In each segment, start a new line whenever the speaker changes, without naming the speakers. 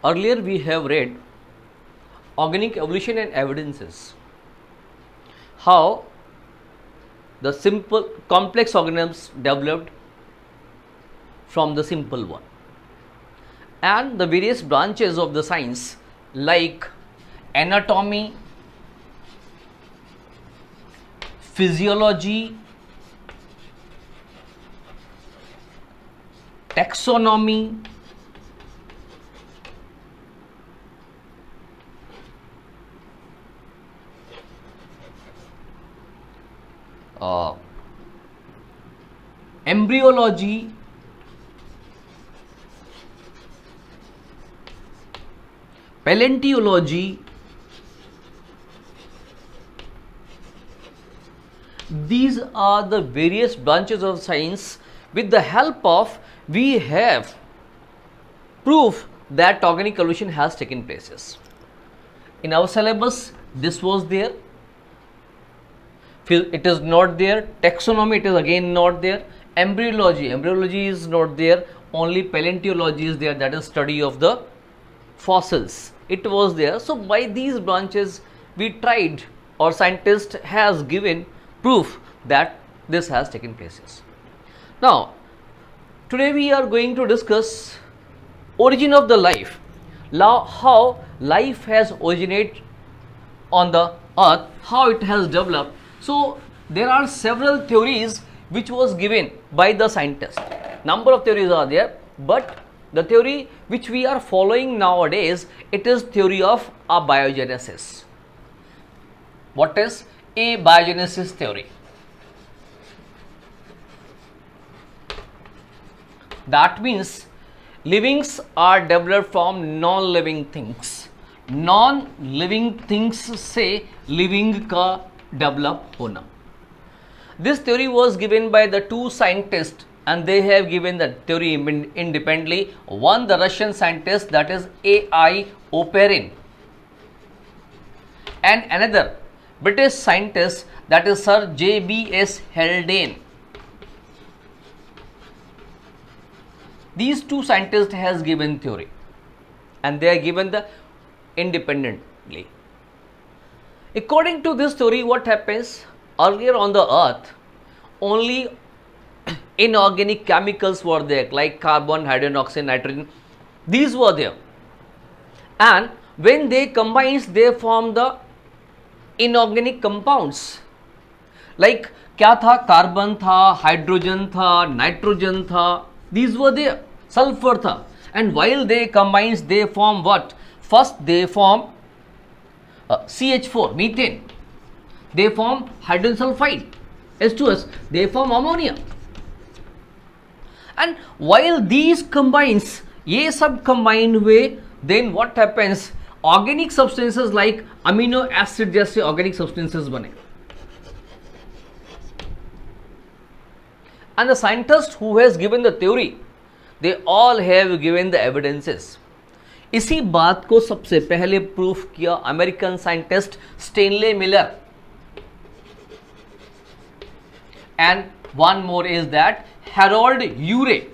Earlier we have read organic evolution and evidences, how the simple complex organisms developed from the simple one, and the various branches of the science like anatomy, physiology, taxonomy, embryology, paleontology. These are the various branches of science with the help of we have proof that organic evolution has taken places. In our syllabus this was there, it is not there. Taxonomy, it is again not there. Embryology is not there. Only paleontology is there, that is study of the fossils. It was there. So by these branches we tried, or scientist has given proof that this has taken places. Now today we are going to discuss origin of the life, how life has originated on the earth, how it has developed. So there are several theories which was given by the scientist. Number of theories are there, but the theory which we are following nowadays, it is theory of abiogenesis. What is abiogenesis theory? That means livings are developed from non-living things. Non-living things से living का develop होना. This theory was given by the two scientists, and they have given the theory independently. One, the Russian scientist, that is A.I. Oparin, and another British scientist, that is Sir J.B.S. Haldane. These two scientists has given theory, and they are given the independently. According to this theory, what happens? Earlier on the earth, only inorganic chemicals were there, like carbon, hydrogen, oxygen, nitrogen. These were there, and when they combine, they form the inorganic compounds. Like क्या था? Carbon था, hydrogen था, nitrogen था. These were there. Sulfur था. And while they combine, they form what? First they form CH4, methane. They form hydrogen sulfide, H2S. They form ammonia. And while these combines, ये सब combine हुए, then what happens? Organic substances like amino acid जैसे organic substances बने. And the scientist who has given the theory, they all have given the evidences. इसी बात को सबसे पहले प्रूफ किया American scientist Stanley Miller, and one more is that Harold Urey.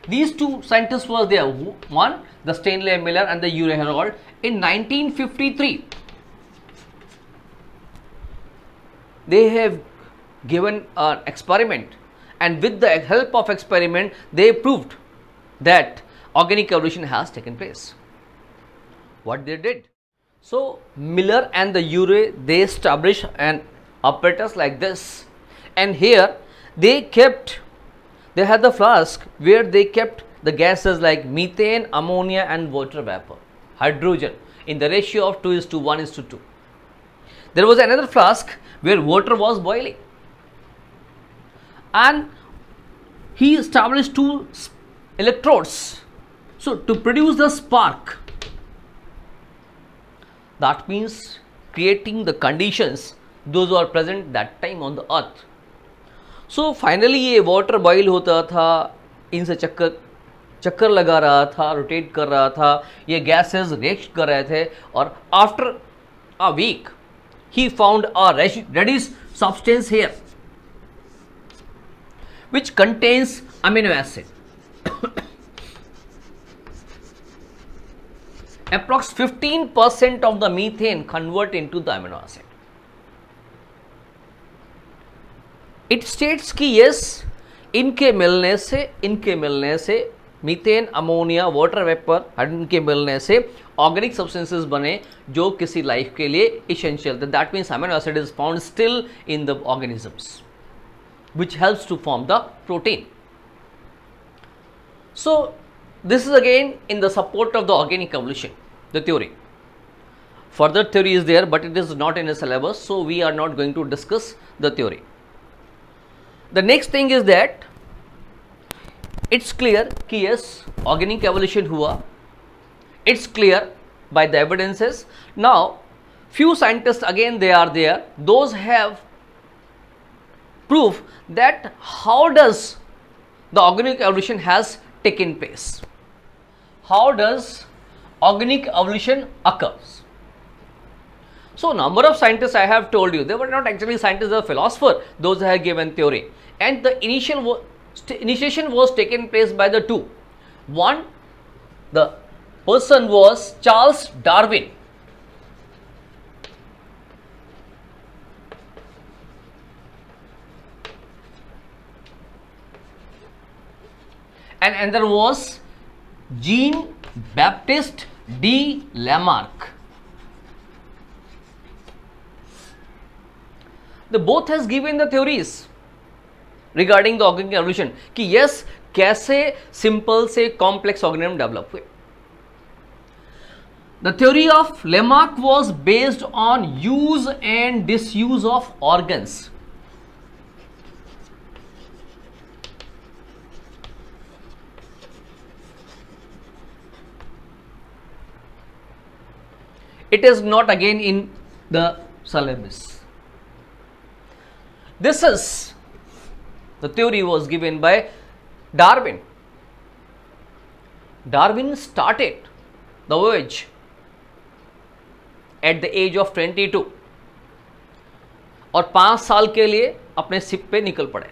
These two scientists was there. One, the Stanley Miller, and the Urey Harold, in 1953. They have given an experiment, and with the help of experiment, they proved that organic evolution has taken place. What they did? So Miller and the Urey, they established an apparatus like this, and here they had the flask where they kept the gases like methane, ammonia, and water vapor, hydrogen, in the ratio of 2:1:2. There was another flask where water was boiling, and he established two electrodes. So to produce the spark, that means creating the conditions those who are present that time on the earth. So finally ये water boil होता था, इनसे चक्कर लगा रहा था, rotate कर रहा था, ये गैसेस रिएक्ट कर रहे थे, और after a week he found a reddish substance here which contains amino acid. approx 15% of the methane convert into the amino acid. It states कि yes, इनके मिलने से मीथेन, अमोनिया, वाटर वेपर, इनके मिलने से ऑर्गेनिक सब्सटेंसेस बने जो किसी लाइफ के लिए इसेंशियल थे. That means amino acid is found still in the organisms which helps to form the protein. So this is again in the support of the organic evolution, the theory. Further theory is there, but it is not in a syllabus, so we are not going to discuss the theory. The next thing is that it's clear कि yes, organic evolution हुआ. It's clear by the evidences. Now few scientists again they are there, those have proof that how does the organic evolution has taken place. How does organic evolution occurs? So number of scientists I have told you, they were not actually scientists, they were philosophers, those have given theory, and the initiation was taken place by the two. One, the person was Charles Darwin. And another was Jean-Baptiste de Lamarck. They both has given the theories regarding the organic evolution कि yes, कैसे simple से complex organism develop हुए. The theory of Lamarck was based on use and disuse of organs. It is not again in the syllabus. This is the theory was given by Darwin. Darwin started the voyage at the age of 22 और 5 साल के लिए अपने ship पे निकल पड़े.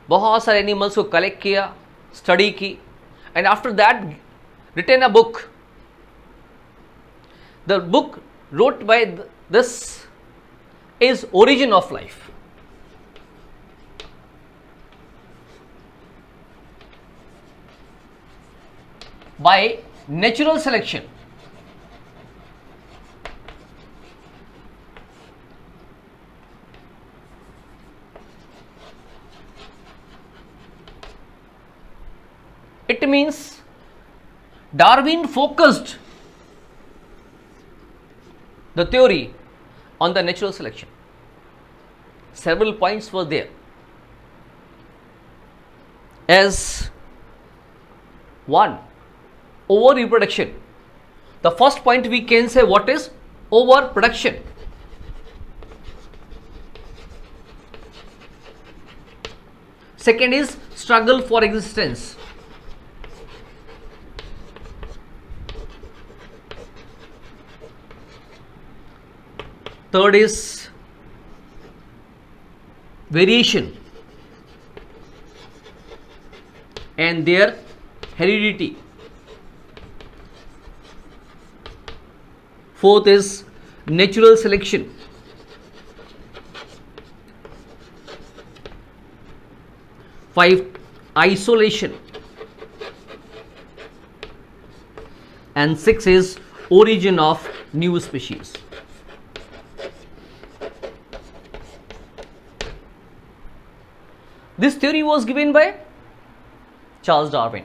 बहुत सारे एनिमल्स को कलेक्ट किया, स्टडी की, and after that written a book. The book wrote by this is Origin of Life. By natural selection. It means Darwin focused the theory on the natural selection. Several points were there. As one, over reproduction. The first point we can say what is overproduction. Second is struggle for existence. Third is variation and their heredity. Fourth is natural selection. Five, isolation. And six is origin of new species. This theory was given by Charles Darwin.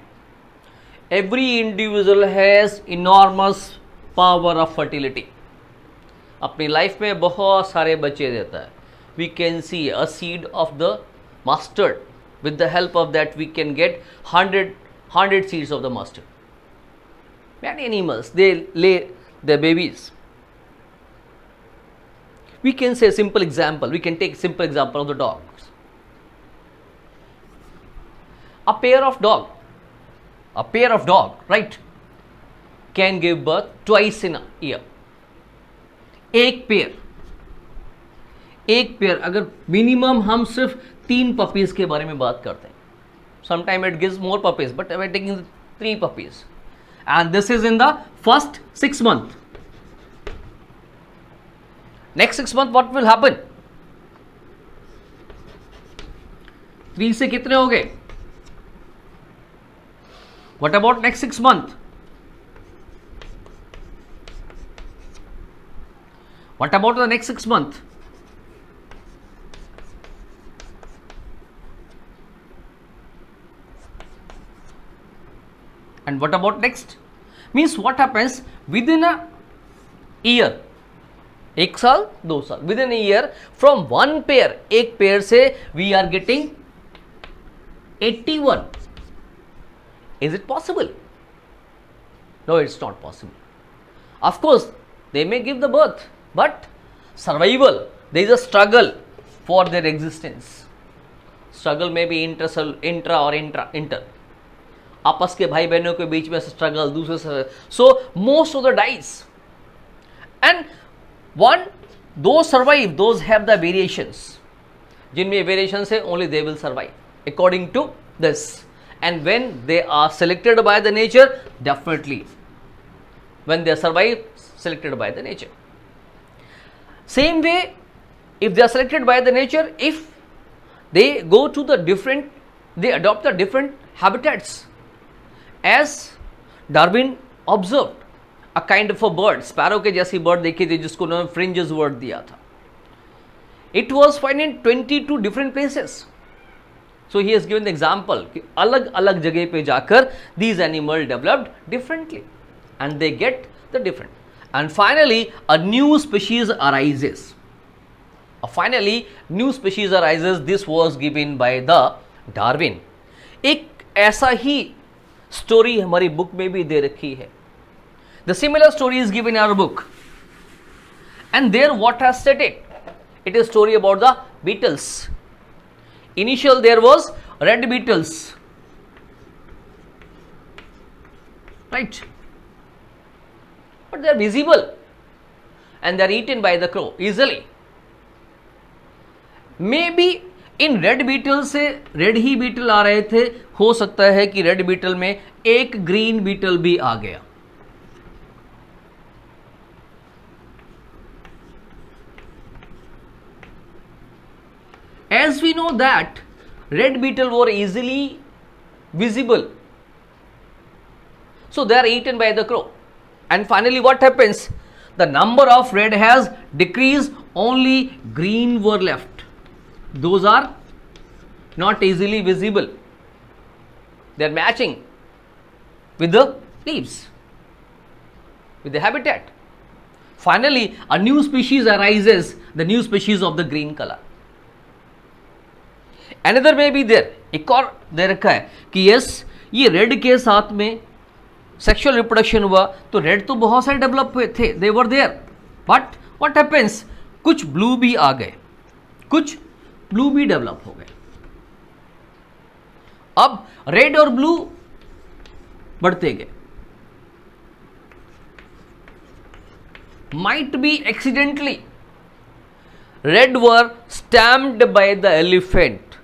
Every individual has enormous power of fertility. अपनी life में बहुत सारे बच्चे देता है. We can see a seed of the mustard. With the help of that, we can get 100 seeds of the mustard. Many animals, they lay their babies. We can say a simple example. We can take a simple example of the dogs. A pair of dog, right, can give birth twice in a year. एक pair अगर minimum हम सिर्फ 3 puppies के बारे में बात करते हैं. Sometime it gives more puppies, but we are taking 3 puppies. and this is in the first 6 month. Next 6 month what will happen? 3 से कितने हो गए? What about next 6 month? What about the next 6 month? And what about next? Means what happens within a year? एक साल, 2 साल, within a year from one pair, एक pair से we are getting 81. Is it possible? No, it's not possible. Of course, they may give the birth, but survival, there is a struggle for their existence. Struggle may be intra or inter. आपस के भाई बहनों के बीच में struggle, दूसरे से, so most of the dies. And one, those survive, those have the variations. जिनमें variations है, only they will survive according to this. And when they are selected by the nature, definitely when they survive, selected by the nature. Same way, if they are selected by the nature, if they go to the different, they adopt the different habitats. As Darwin observed, a kind of a bird, sparrow के जैसी bird देखी थी जिसको उन्होंने fringes word दिया था. It was found in 22 different places. So he has given the example कि अलग अलग जगह पे जाकर these animals developed differently and they get the different. And finally, a new species arises. Finally, new species arises. This was given by the Darwin. एक ऐसा ही story हमारी book में भी दे रखी है. The similar story is given in our book. And there what has stated? It is story about the beetles. Initial there was red beetles. Right? But they are visible and they are eaten by the crow easily. Maybe इन red beetle से red ही beetle आ रहे थे, हो सकता है कि रेड बीटल में एक ग्रीन बीटल भी आ गया. As we know that red beetle were easily visible, so they are eaten by the crow. And finally what happens? The number of red has decreased, only green were left. Those are not easily visible. They are matching with the leaves, with the habitat. Finally, a new species arises, the new species of the green color. Another may be there. एक और दे रखा है कि yes, ये red के साथ में sexual reproduction हुआ तो रेड तो बहुत सारे डेवलप हुए थे, they were there, but what happens, कुछ ब्लू भी आ गए, कुछ ब्लू भी डेवलप हो गए. अब रेड और ब्लू बढ़ते गए. Might be accidentally red were stamped by the elephant.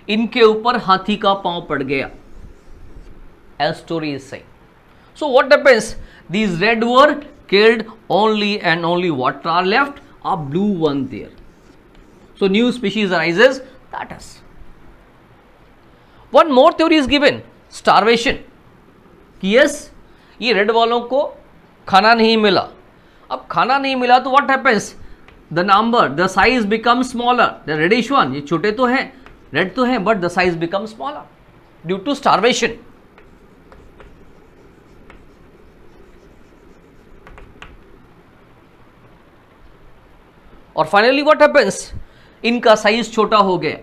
इनके ऊपर हाथी का पांव पड़ गया. As story is saying. So what happens, these red were killed only and only what are left, a blue one there. So new species arises, that is. One more theory is given, starvation. कि yes, ये red वालों को खाना नहीं मिला. अब खाना नहीं मिला तो what happens, the number, the size becomes smaller. The reddish one, ये छोटे तो हैं, रेड तो हैं, but the size becomes smaller due to starvation. और फाइनली व्हाट हैपेंस, इनका साइज छोटा हो गया.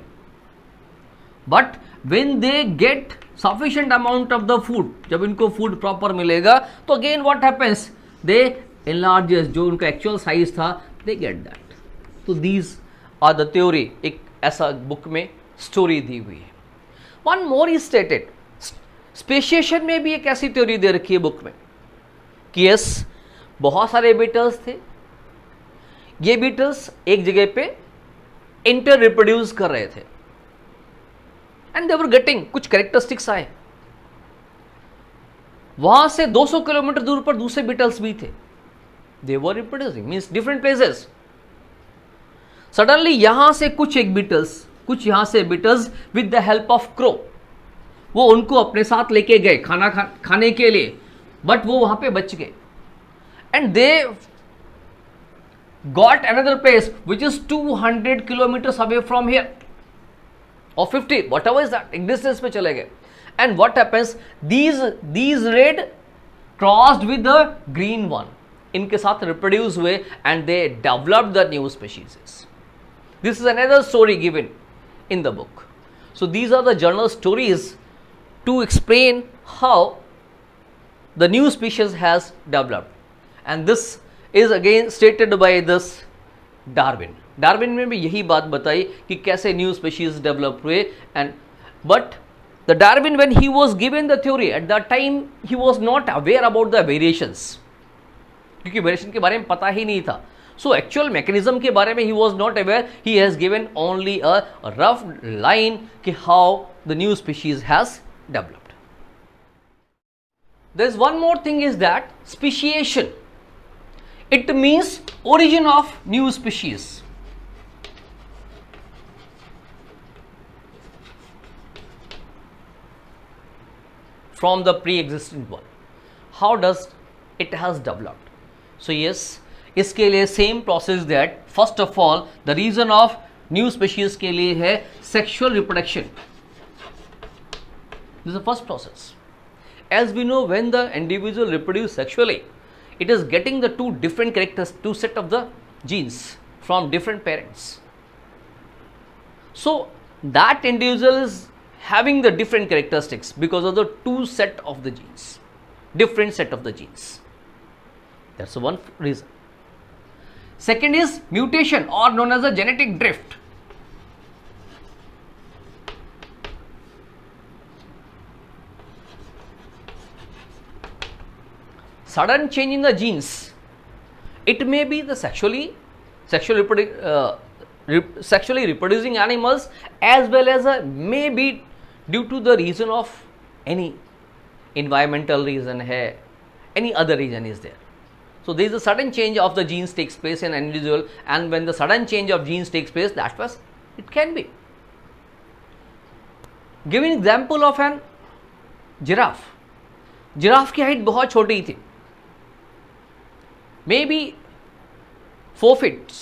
But when they get sufficient amount of the food, जब इनको फूड प्रॉपर मिलेगा तो again what happens, they enlarges, जो उनका एक्चुअल साइज था, दे गेट दैट. तो दीज आर द थ्योरी. एक ऐसा बुक में स्टोरी दी हुई है. One more is stated, speciation में भी एक ऐसी थ्योरी दे रखी है बुक में कि यस, बहुत सारे बीटल्स थे, ये बीटल्स एक जगह पे इंटर रिप्रोड्यूस कर रहे थे एंड दे वर गेटिंग, कुछ कैरेक्टरिस्टिक्स आए. वहां से 200 किलोमीटर दूर पर दूसरे बीटल्स भी थे, they were reproducing, means different places. Suddenly यहां से कुछ एक बीटल्स, कुछ यहां से beetles with the help of crow, वो उनको अपने साथ लेके गए खाने के लिए, बट वो वहां पे बच गए, and they got another place which is 200 kilometre away from here और 50 वट एवर इज दैट, एक डिस्टेंस पे चले गए। And what happens, these red crossed with the green one, इनके साथ रिप्रोड्यूस हुए and they developed the new species. This is another story given in the book. So these are the journal stories to explain how the new species has developed, and this is again stated by this Darwin. Darwin ने भी यही बात बताई कि कैसे new species develop हुए, and but the Darwin, when he was given the theory at that time, he was not aware about the variations, क्योंकि variation के बारे में पता ही नहीं था। So actual mechanism के बारे में he was not aware, he has given only a rough line कि how the new species has developed. There is one more thing, is that speciation. It means origin of new species. From the pre-existent one. How does it has developed? So yes, इसके लिए same process that first of all the reason of new species के लिए है sexual reproduction. This is the first process. As we know, when the individual reproduce sexually, it is getting the two different characters, two set of the genes from different parents. So that individual is having the different characteristics because of the two set of the genes, different set of the genes. That's the one reason. Second is mutation, or known as a genetic drift. Sudden change in the genes. It may be the sexually reproducing animals, as well as may be due to the reason of any environmental reason है, any other reason is there. So there is a sudden change of the genes takes place in an individual, and when the sudden change of genes takes place, that was it can be. Giving example of an giraffe. Giraffe की height बहुत छोटी थी, may be 4 feet.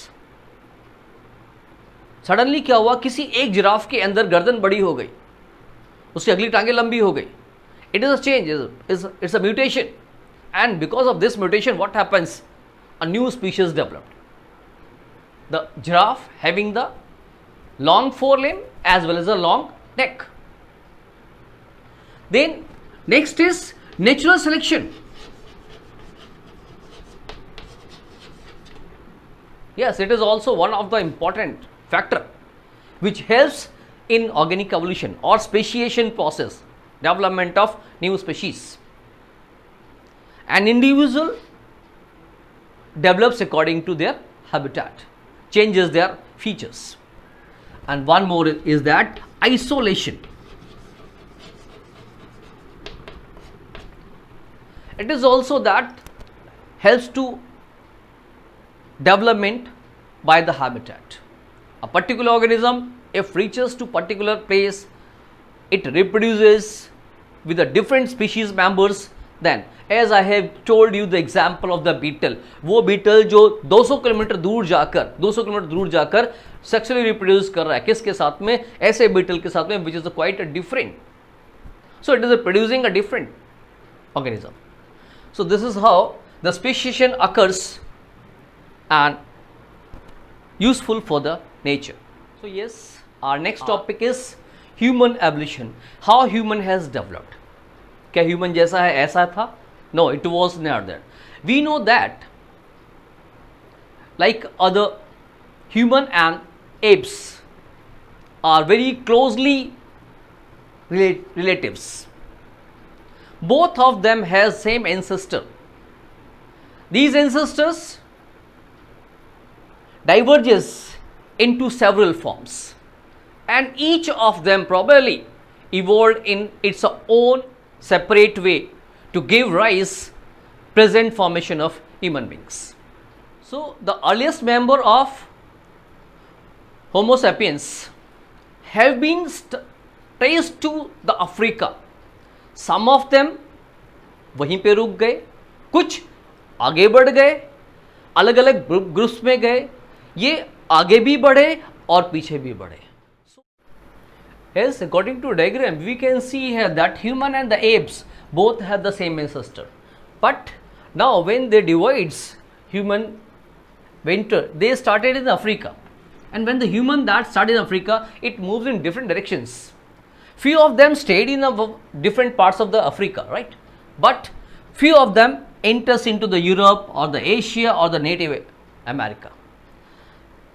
Suddenly क्या हुआ, किसी एक giraffe के अंदर गर्दन बड़ी हो गई, उसकी अगली टांगें लंबी हो गई. It is a change, it's a mutation. And because of this mutation, what happens? A new species developed. The giraffe having the long forelimb as well as a long neck. Then next is natural selection. Yes, it is also one of the important factor which helps in organic evolution or speciation process, development of new species. An individual develops according to their habitat, changes their features. And one more is that isolation. It is also that helps to development by the habitat. A particular organism, if reaches to particular place, it reproduces with the different species members. Then as I have told you the example of the beetle, वो beetle जो 200 kilometre दूर जाकर sexually reproduce कर रहा है, किसके साथ में? ऐसे beetle के साथ में, which is quite a different. So it is producing a different organism. So this is how the speciation occurs and useful for the nature. So yes, our next topic is human evolution. How human has developed. क्या human जैसा है ऐसा था? No, it was not that. We know that like other human and apes are very closely relatives. Both of them has same ancestor. These ancestors diverges into several forms, and each of them probably evolved in its own separate way to give rise present formation of human beings. So the earliest member of Homo sapiens have been traced to the Africa. Some of them वहीं पे रुक गए, कुछ आगे बढ़ गए, अलग अलग ग्रुप्स में गए, ये आगे भी बढ़े और पीछे भी बढ़े. Yes, according to diagram, we can see here that human and the apes both have the same ancestor. But now when they divides, human they started in Africa. And when the human that started in Africa, it moves in different directions. Few of them stayed in different parts of the Africa, right? But few of them enters into the Europe or the Asia or the Native America.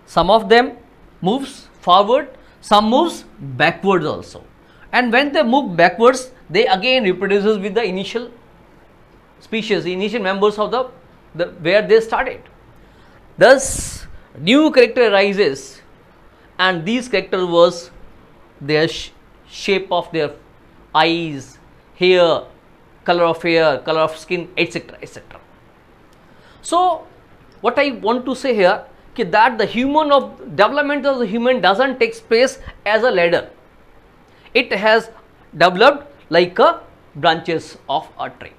Some of them moves forward, some moves backwards also. And when they move backwards, they again reproduces with the initial species, the initial members of the where they started. Thus, new character arises, and these character was their shape of their eyes, hair, color of skin, etc., etc. So, what I want to say here that the development of the human doesn't take place as a ladder. It has developed like a branches of a tree.